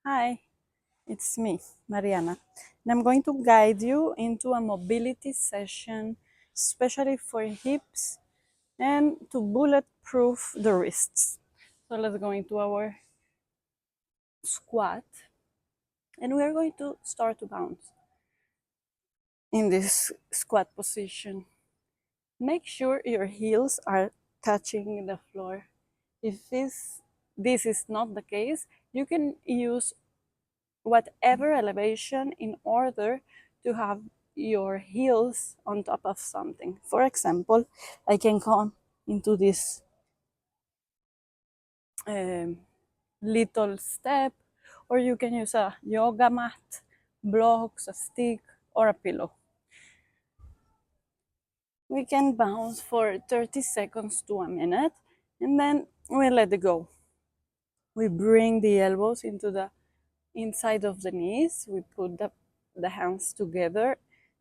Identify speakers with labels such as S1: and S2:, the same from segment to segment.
S1: Hi, it's me, Mariana, and I'm going to guide you into a mobility session, especially for hips and to bulletproof the wrists. So let's go into our squat, and we are going to start to bounce in this squat position. Make sure your heels are touching the floor. If this is not the case, you can use whatever elevation in order to have your heels on top of something. For example, I can come into this um, little step, or you can use a yoga mat, blocks, a stick, or a pillow. We can bounce for 30 seconds to a minute, and then we let it go. We bring the elbows into the inside of the knees. We put the hands together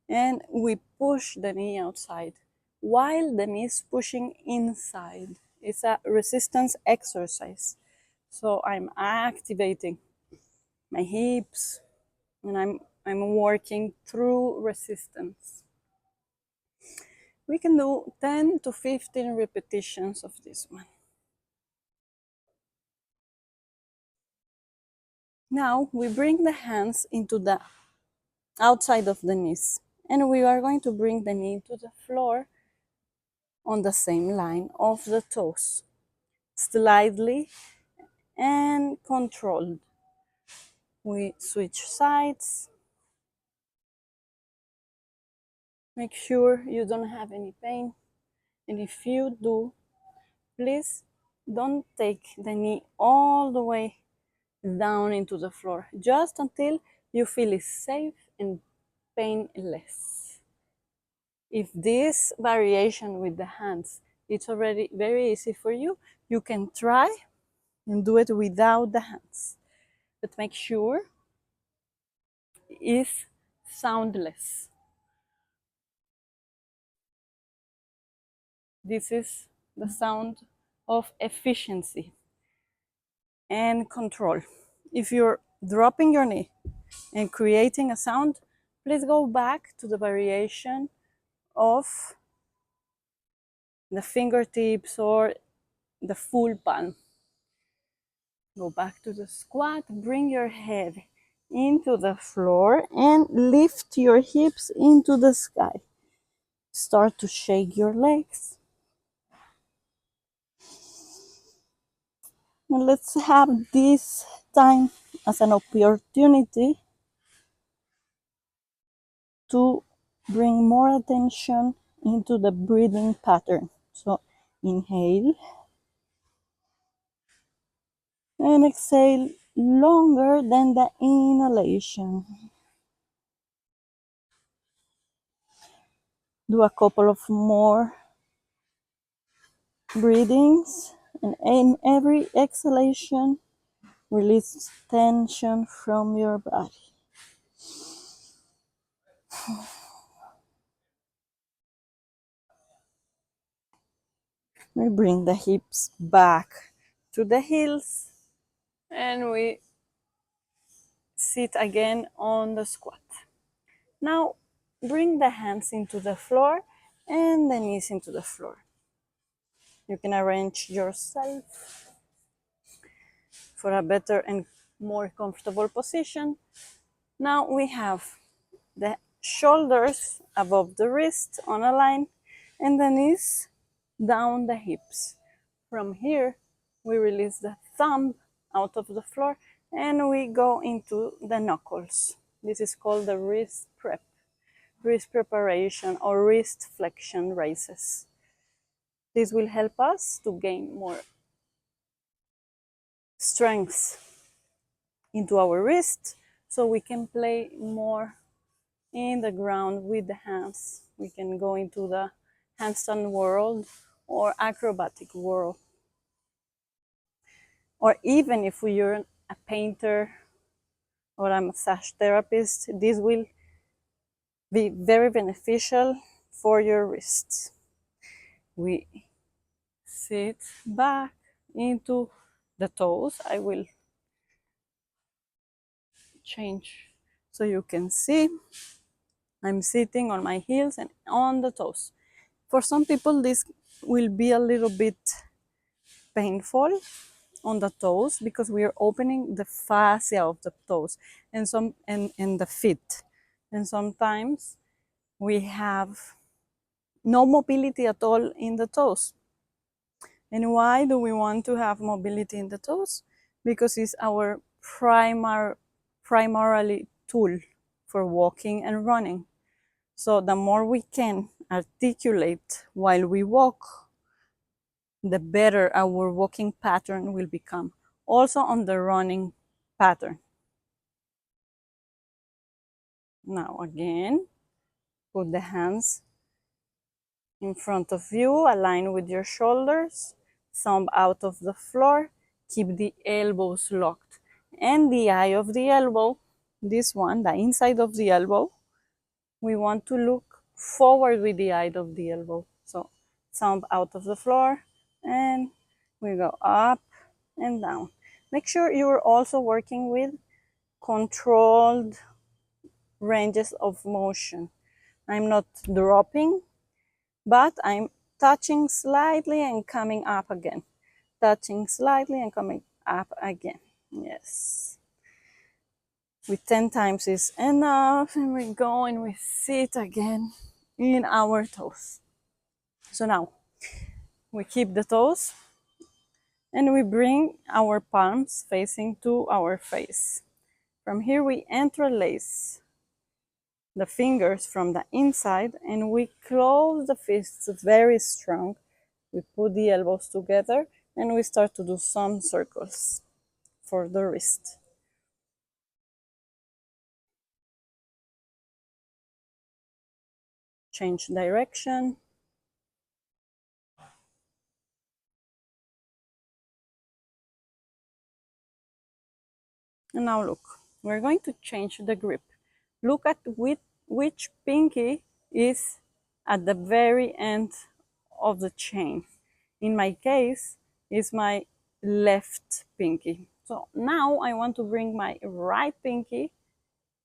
S1: and we push the knee outside while the knee is pushing inside. It's a resistance exercise. So I'm activating my hips and I'm working through resistance. We can do 10 to 15 repetitions of this one. Now we bring the hands into the outside of the knees and we are going to bring the knee to the floor on the same line of the toes, slightly and controlled. We switch sides. Make sure you don't have any pain. And if you do, please don't take the knee all the way down into the floor, just until you feel it's safe and painless. If this variation with the hands it's already very easy for you, you can try and do it without the hands. But make sure it's soundless. This is the sound of efficiency and control. If you're dropping your knee and creating a sound, please go back to the variation of the fingertips or the full palm. Go back to the squat, bring your head into the floor and lift your hips into the sky. Start to shake your legs. And let's have this time as an opportunity to bring more attention into the breathing pattern. So inhale and exhale longer than the inhalation. Do a couple of more breathings, and in every exhalation, release tension from your body. We bring the hips back to the heels and we sit again on the squat. Now bring the hands into the floor and the knees into the floor. You can arrange yourself for a better and more comfortable position. Now we have the shoulders above the wrist on a line and the knees down the hips. From here, we release the thumb out of the floor and we go into the knuckles. This is called the wrist preparation or wrist flexion raises. This will help us to gain more strength into our wrist so we can play more in the ground with the hands. We can go into the handstand world or acrobatic world. Or even if you're a painter or a massage therapist, this will be very beneficial for your wrists. We sit back into the toes. I will change so you can see I'm sitting on my heels and on the toes. For some people, this will be a little bit painful on the toes because we are opening the fascia of the toes and the feet. And sometimes we have no mobility at all in the toes. And why do we want to have mobility in the toes? Because it's our primarily tool for walking and running. So the more we can articulate while we walk, the better our walking pattern will become. Also on the running pattern. Now again, put the hands in front of you, align with your shoulders, thumb out of the floor, keep the elbows locked. And the eye of the elbow, this one, the inside of the elbow, we want to look forward with the eye of the elbow. So thumb out of the floor and we go up and down. Make sure you're also working with controlled ranges of motion. I'm not dropping, but I'm touching slightly and coming up again. Touching slightly and coming up again. Yes. With 10 times is enough, and we go and we sit again in our toes. So now we keep the toes and we bring our palms facing to our face. From here we interlace the fingers from the inside and we close the fists very strong. We put the elbows together and we start to do some circles for the wrist. Change direction. And now look, we're going to change the grip. Look at which pinky is at the very end of the chain. In my case, it's my left pinky. So now I want to bring my right pinky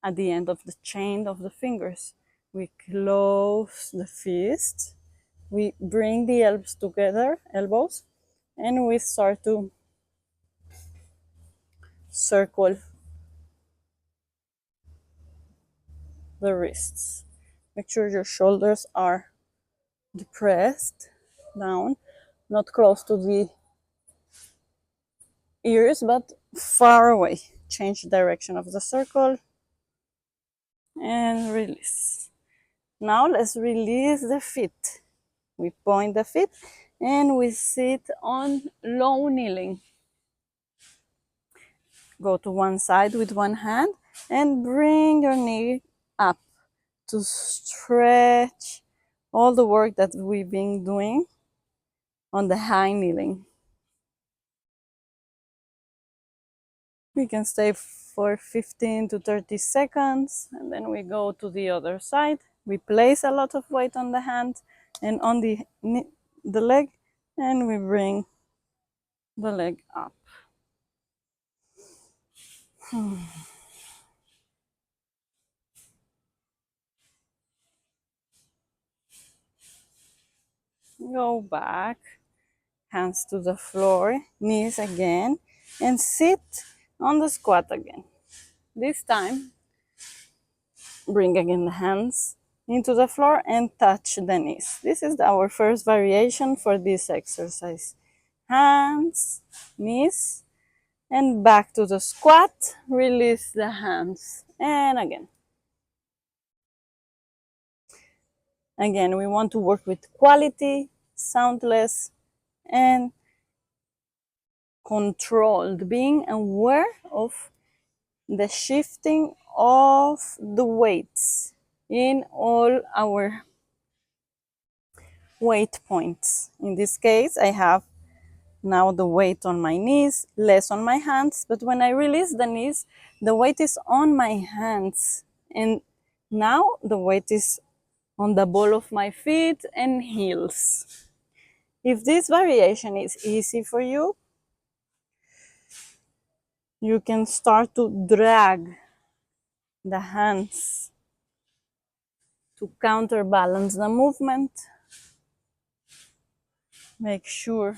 S1: at the end of the chain of the fingers. We close the fist, we bring the elbows, and we start to circle the wrists. Make sure your shoulders are depressed down, not close to the ears, but far away. Change the direction of the circle and release. Now let's release the feet. We point the feet and we sit on low kneeling. Go to one side with one hand and bring your knee up to stretch all the work that we've been doing on the high kneeling. We can stay for 15 to 30 seconds and then we go to the other side. We place a lot of weight on the hand and on the leg and we bring the leg up. Go back, hands to the floor, knees again, and sit on the squat again. This time, bring again the hands into the floor and touch the knees. This is our first variation for this exercise. Hands, knees, and back to the squat. Release the hands. And again. Again, we want to work with quality, soundless, and controlled, being aware of the shifting of the weights in all our weight points. In this case, I have now the weight on my knees, less on my hands, but when I release the knees, the weight is on my hands. And now the weight is on the ball of my feet and heels. If this variation is easy for you, you can start to drag the hands to counterbalance the movement. Make sure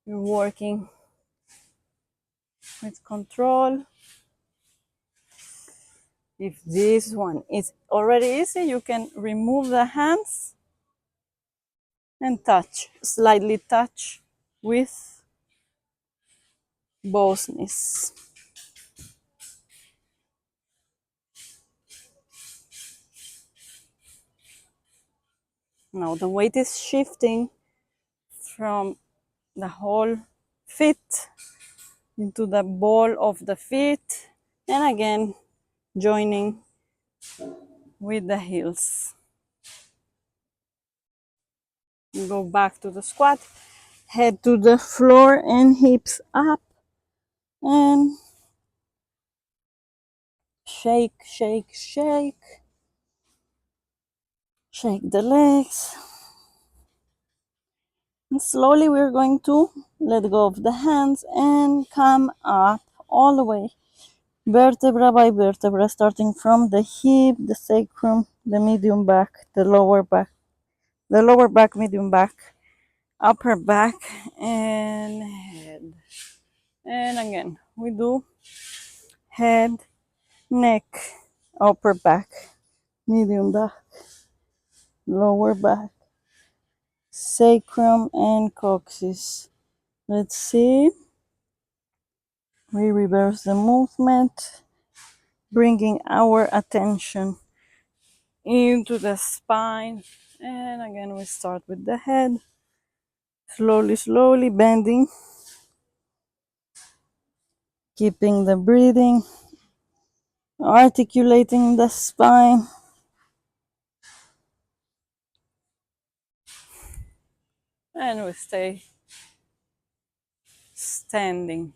S1: you're working with control. If this one is already easy, you can remove the hands and touch, slightly touch with both knees. Now the weight is shifting from the whole feet into the ball of the feet, and again joining with the heels. Go back to the squat, head to the floor and hips up, and shake, shake, shake. Shake the legs. And slowly we're going to let go of the hands and come up all the way, vertebra by vertebra, starting from the hip, the sacrum, the medium back, the lower back, medium back, upper back, and head. And again, we do head, neck, upper back, medium back, lower back, sacrum, and coccyx. Let's see. We reverse the movement, bringing our attention into the spine. And again, we start with the head, slowly, slowly bending, keeping the breathing, articulating the spine. And we stay standing.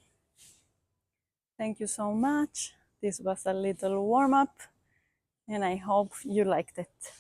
S1: Thank you so much. This was a little warm up, and I hope you liked it.